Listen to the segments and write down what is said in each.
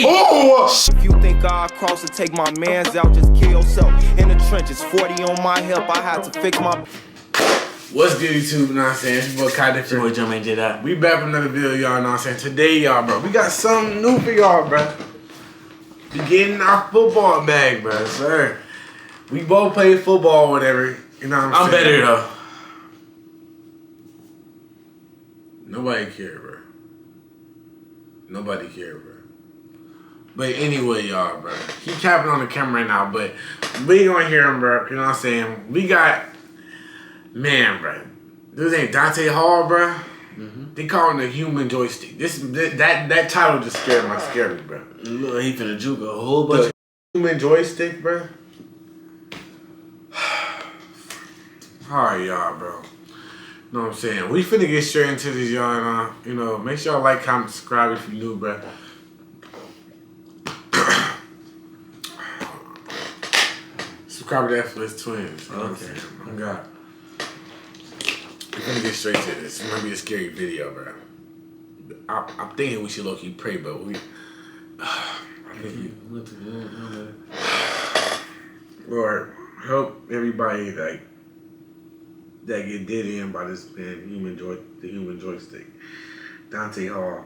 Oh! If you think I'll cross and take my mans out, just kill yourself. In the trenches, 40 on my hip, I had to fix my... What's good, YouTube? You know what I'm saying? It's your boy Kai Different. Boy, Jumpman Jdot. We back with another video, y'all. Know what I'm saying? Today, y'all, bro, we got something new for y'all, bro. We getting our football bag, bro, sir. We both play football, whatever. You know what I'm saying? I'm better though. Nobody care, bro. Nobody care, bro. But anyway, y'all, bro. He capping on the camera right now, but we gonna hear him, bro. You know what I'm saying? We got, man, bro. This ain't Dante Hall, bro. They call him the human joystick. That title just scared me, bro. Look, he finna juke a whole bunch. Human joystick, bro. Alright, y'all, bro. You know what I'm saying? We finna get straight into this, y'all. You know, make sure y'all like, comment, subscribe if you new, bro. Subscribe to F Twins. You know what I'm saying? Oh, God. We're gonna get straight to this. It's gonna be a scary video, bro. I'm thinking we should low-key pray, but we... Lord, help everybody that get did in by this man, the human joystick. Dante Hall.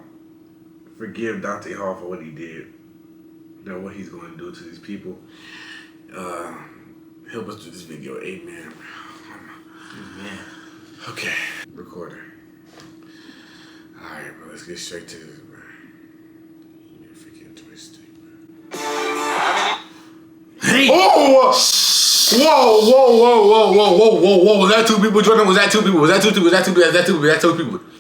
Forgive Dante Hall for what he did. You know what he's going to do to these people. Help us do this video. Amen. Amen. Okay. Recorder. Alright, bro. Let's get straight to this, bro. Human freaking joystick, bro. Hey! Oh! Whoa. Was that two people, Jordan? Was that two people?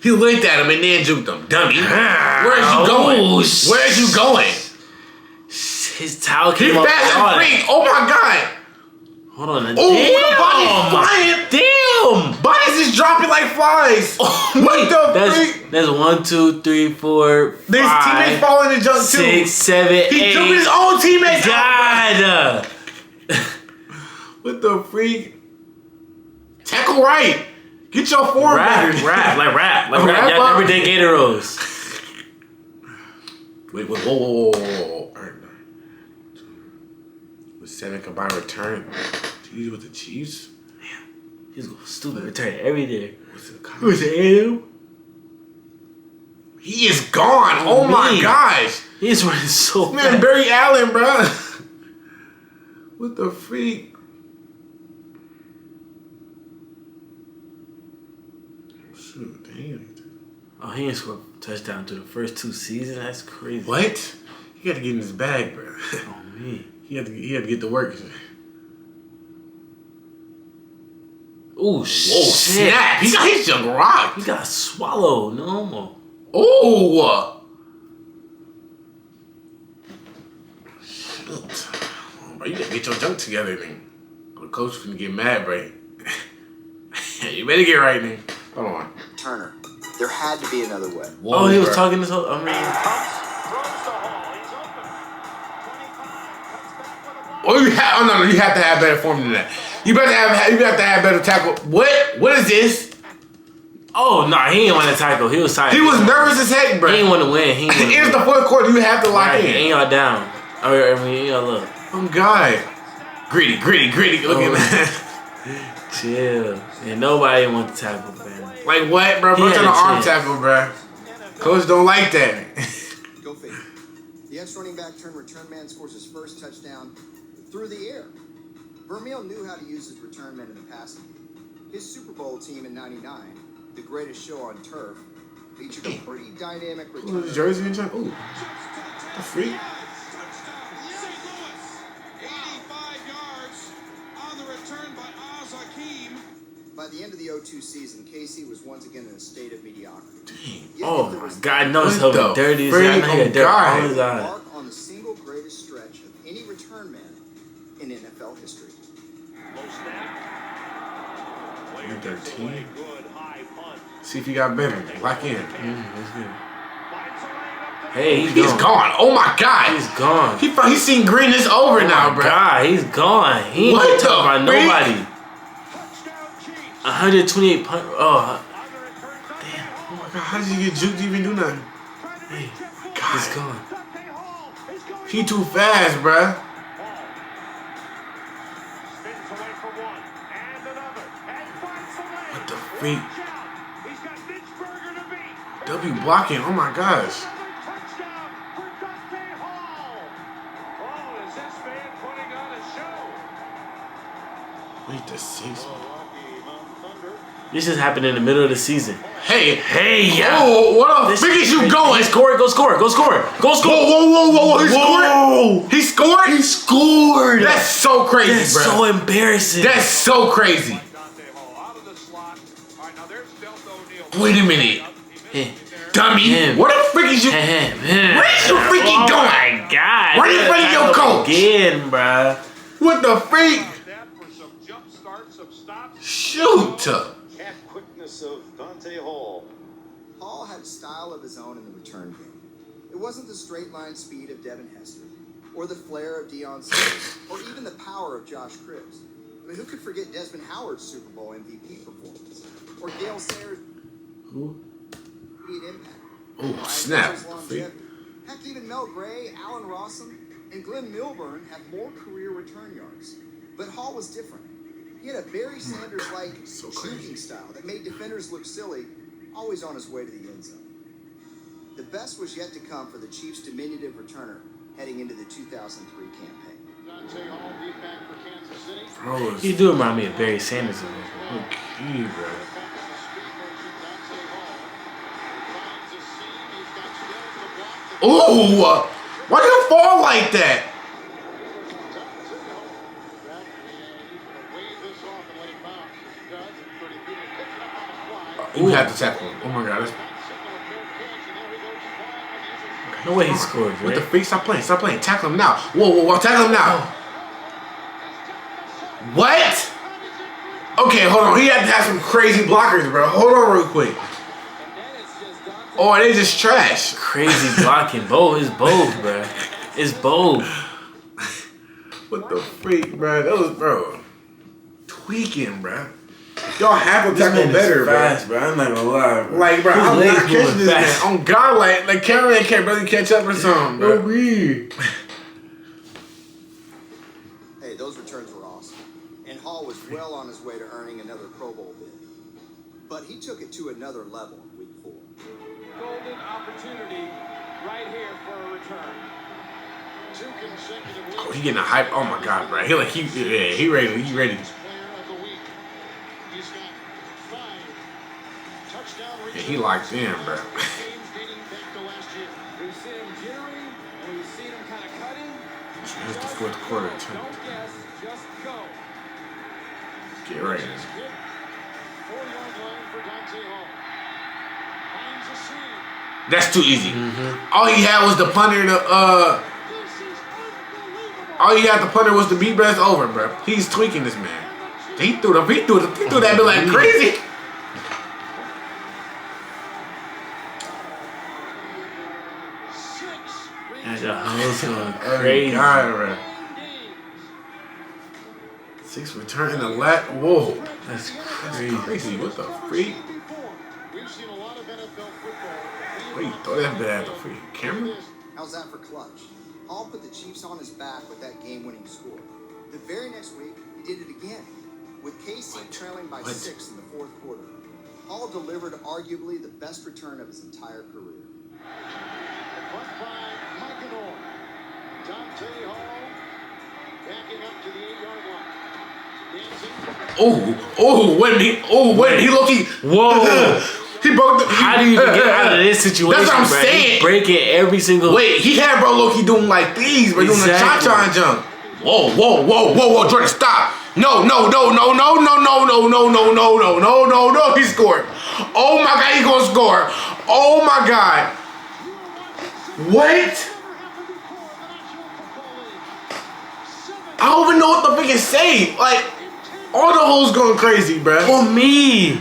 He looked at him and then juked him. Dummy. Where's you going? Where's you going? His towel came off. He's fast and free. Oh my God. Hold on. Oh, the body's flying. Damn. Bodies is dropping like flies. Oh, What the freak? That's 1, 2, 3, 4, 5. There's teammates falling in jump too. 6, 7, 8. He jumped his own teammates. God. What the freak? Tackle right. Get your form back. Rap. Y'all never did Gator Rolls. Wait, whoa. With 7 combined return. Jeez, with the Chiefs? Man, he's going stupid return every day. Who's it? He is gone. Oh my gosh. He's running so Man, fast. Barry Allen, bro. What the freak? Shoot, damn. Oh, he ain't scored a touchdown through the first 2 seasons? That's crazy. What? He got to get in his bag, bro. Oh, man. He had to get to work. Oh, shit. Snap. He got rocked. He got swallowed. No more. Oh. Shoot. Bro, you gotta get your junk together, then. The coach finna get mad, bro. You better get right, then. Hold on. Turner, there had to be another way. Whoa, he was talking this whole... I mean... you have to have better form than that. You have to have better tackle. What is this? Oh, nah, he ain't want to tackle. He was tired. He was nervous as heck, bro. He ain't want to win. It's the fourth quarter. You have to lock in. And y'all down. I mean, y'all look. Oh, God. Gritty. Look at that. Chill. And nobody wants to tackle, man. Like what, bro? Bro, trying to arm tackle, bro. Coach don't like that. Go figure. The ex-running back turned return man scores his first touchdown through the air. Vermeil knew how to use his return men in the passing. His Super Bowl team in '99, the greatest show on turf, featured a pretty dynamic return. Ooh, the jersey in China. Ooh, the freak. 85 yards on the return by Hakeem. By the end of the 02 season, KC was once again in a state of mediocrity. Dang. Oh, my God. No, it's What the dirty. freak? Mark on the single greatest stretch of any return man in NFL history. 13. See if you got better. Lock in. That's good. Hey, He's gone. Oh my God. He's gone. He's seen green. It's over now, bro. God, he's gone. He ain't What talking about the freak? nobody. 128 punch. Oh, damn. Oh my God. How did you get juked to even do nothing? Hey, God. he's gone. He too fast, bruh. What the freak? W blocking. Oh my gosh. Wait, the 6. This just happened in the middle of the season. Hey, yeah. Oh, what the frick is you going? Go score. Go score. Whoa. He scored? He scored. That's so crazy, That's bro. so embarrassing. That's so crazy. Wait a minute. Dummy. What the frick is you? Where is you freaking going? Oh my God. Where you bringing your coach? Again, bruh. What the freak? Shoot. Quickness of Dante Hall. Hall had style of his own in the return game. It wasn't the straight line speed of Devin Hester, or the flair of Deion Sanders, or even the power of Josh Cribbs. I mean, who could forget Desmond Howard's Super Bowl MVP performance? Or Gale Sayers' impact? Oh, snap. Heck, even Mel Gray, Allen Rossum, and Glenn Milburn have more career return yards. But Hall was different. He had a Barry Sanders-like shooting style that made defenders look silly, always on his way to the end zone. The best was yet to come for the Chiefs' diminutive returner heading into the 2003 campaign. Dante Hall beat back for Kansas City. Bro, You do remind me of Barry Sanders a little bit. okay, bro. Ooh, why do you fall like that? You have to tackle him. Oh my God. No way he scored, What the right? freak? Stop playing. Tackle him now. Whoa. Tackle him now. What? Okay, hold on. He had to have some crazy blockers, bro. Hold on real quick. Oh, they just trash. Crazy blocking. It's both, bruh. It's both. What the freak, bro? That was, bro, tweaking, bro. Y'all have to tackle better, fast, bro. I'm not gonna lie, bro. Like, bro, His I'm legs not catching moving this fast. man. On God, like cameraman can't really catch up or something, bro. weird. Hey, those returns were awesome. And Hall was well on his way to earning another Pro Bowl bid. But he took it to another level in Week 4. Golden opportunity right here for a return. Two consecutive Oh, he getting a hype. Oh my God, bro. He ready. He ready. player of the week. He's got 5 touchdown Yeah, he locked in, bro. games dating back to last year. We've seen him jittery, and we've seen him kind of cutting. Here's the fourth quarter, too. Don't guess, just go. Get ready. Hit 4-yard line for Dante Hall. Finds a seam. That's too easy. All he had was the punter to This is unbelievable. all he had the punter was the beat, bro. It's over, bro. He's tweaking this man. He threw that bit like crazy. 6 And the hoes going Oh, crazy. God, bro. games. 6 return in the lat. Whoa. That's That's crazy. crazy. What the freak? We've seen a lot of NFL football. Wait, throw that bit at the freak camera? How's that for clutch? Hall put the Chiefs on his back with that game-winning score. The very next week, he did it again, with KC trailing by 6 in the fourth quarter. Hall delivered arguably the best return of his entire career. Punt by Michael. Dante Hall backing up to the 8-yard line. Wait, he low-key. Whoa. He broke the. How do you even get out of this situation, That's what I'm bro? saying. He breaking every single. Wait, he had bro low-key doing like these, but doing the Exactly. cha-cha and jump. Whoa, Jordan, stop. No. He scored. Oh my God, he's gonna score. Oh my God. What? I don't even know what the freaking say. Like, all the hoes going crazy, bruh. For me.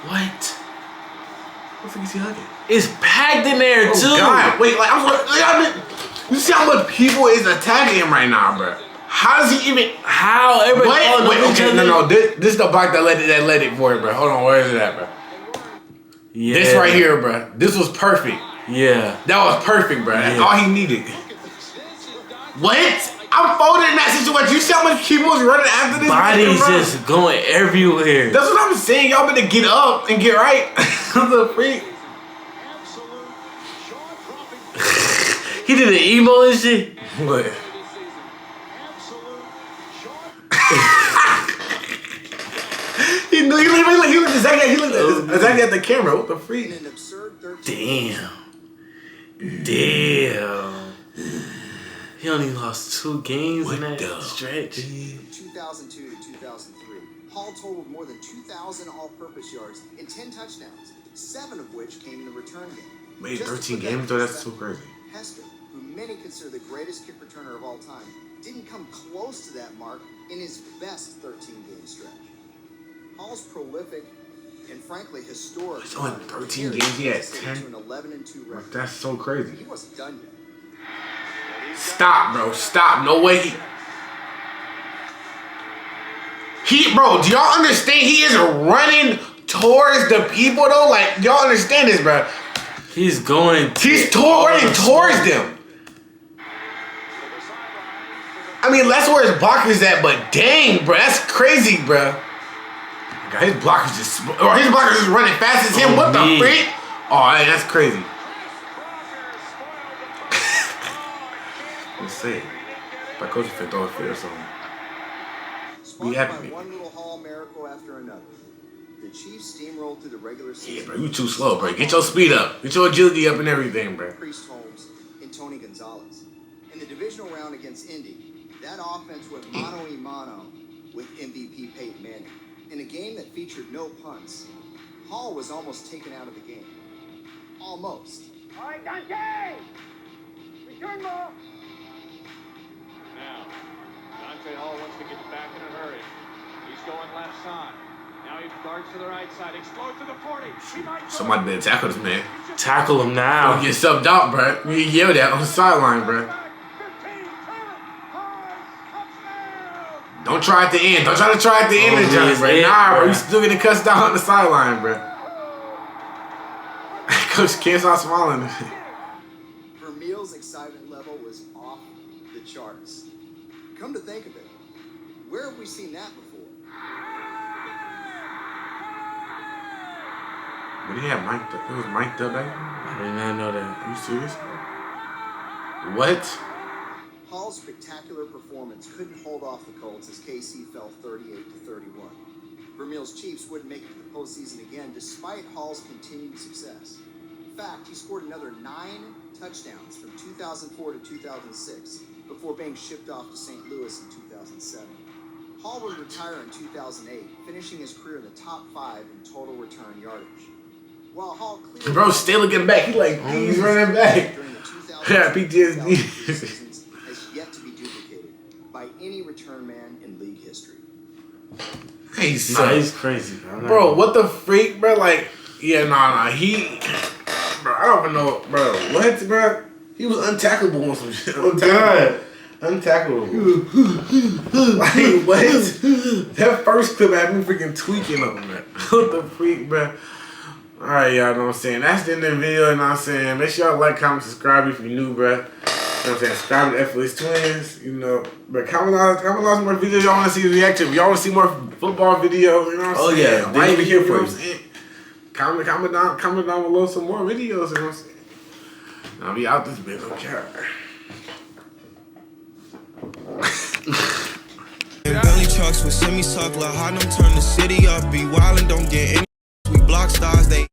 What? What the fuck is he hugging? It's packed in there too. Oh God, wait, like you see how much people is attacking him right now, bruh. How does he even? How everybody What? calling Wait, each okay, other? no. This is the block that let it for it, bro. Hold on, where is it at, bro? Yeah. This right here, bro. This was perfect. Yeah. That was perfect, bro. That's Yeah. all he needed. What? I'm folded in that situation. You see how much people was running after this? Body's bro? just going everywhere. That's what I'm saying. Y'all better get up and get right. The freak. He did an emo and shit. What? He looked exactly at the camera. What the freak? In an absurd 13 Damn. He only lost 2 games in that stretch. From 2002 to 2003, Hall totaled more than 2,000 all-purpose yards and 10 touchdowns, 7 of which came in the return game. Made Just to 13 put that games in though. That's perspective, too crazy. Hester, who many consider the greatest kick returner of all time, didn't come close to that mark in his best 13-game stretch. Hall's prolific and frankly historic. He's only run 13 carried games, he had Kansas City 10. to an 11-2 record. That's so crazy. He wasn't done yet. Stop, bro. Stop. No way. Bro, do y'all understand? He is running towards the people, though. Like, y'all understand this, bro? He's going. He's running towards them. I mean, that's where his blockers at, but dang, bro, that's crazy, bro. God, his blockers just running fast as him. What the freak? Oh, hey, that's crazy. Let's see. My coach fit throw a fit or something. Sparked happy. by one little Hall miracle after another, the Chiefs steamrolled through the regular season. Yeah, bro, you too slow, bro. Get your speed up. Get your agility up and everything, bro. Priest Holmes and Tony Gonzalez. In the divisional round against Indy, that offense went mano-a-mano with MVP Peyton Manning. In a game that featured no punts, Hall was almost taken out of the game. Almost. All right, Dante! Return ball! Now, Dante Hall wants to get back in a hurry. He's going left side. Now he darts to the right side. Explodes to the 40. He might go. Somebody better tackle this man. Tackle him now. Don't get subbed out, bro. You get yelled at on the sideline, bro. 15, touchdown! Don't try at the end. Don't try to try at the end of the jump, bro. Nah, bro. You still getting cussed out on the sideline, bro. Coach can't stop smiling. Vermeil's excitement level was off the charts. Come to think of it, where have we seen that before? But he had mic'd up. It was mic'd up, back. I did not know that. Are you serious? What? Hall's spectacular performance couldn't hold off the Colts as KC fell 38-31. Vermeil's Chiefs wouldn't make it to the postseason again despite Hall's continued success. In fact, he scored another 9 touchdowns from 2004 to 2006 before being shipped off to St. Louis in 2007. Hall would retire in 2008, finishing his career in the top 5 in total return yardage. While Hall clearly Bro, still looking back. He like, he's running back. during the 2000s Yeah, PTSD. seasons has yet to be duplicated by any return man in league history. Hey, Nah, son. he's crazy. Bro, what the freak, bro? Like, yeah, nah. Bro, I don't even know, bro. What, bro? He was untackleable on some shit. Untackleable. Like, what? That first clip had me freaking tweaking on that. What the freak, bro? Alright, y'all know what I'm saying? That's the end of the video, you know what I'm saying? Make sure y'all like, comment, subscribe if you're new, bro. You know what I'm saying? Subscribe to Effortless Twins, you know. But comment on some more videos y'all want to see react to. If y'all want to see more football videos, you know what I'm saying? yeah. I'm even here for you. Comment down below some more videos, you know what I'm saying? I'll be out this bitch, don't care. Belly trucks with semi-suckler, hot them turn the city up, be wild and don't get any. We block stars, they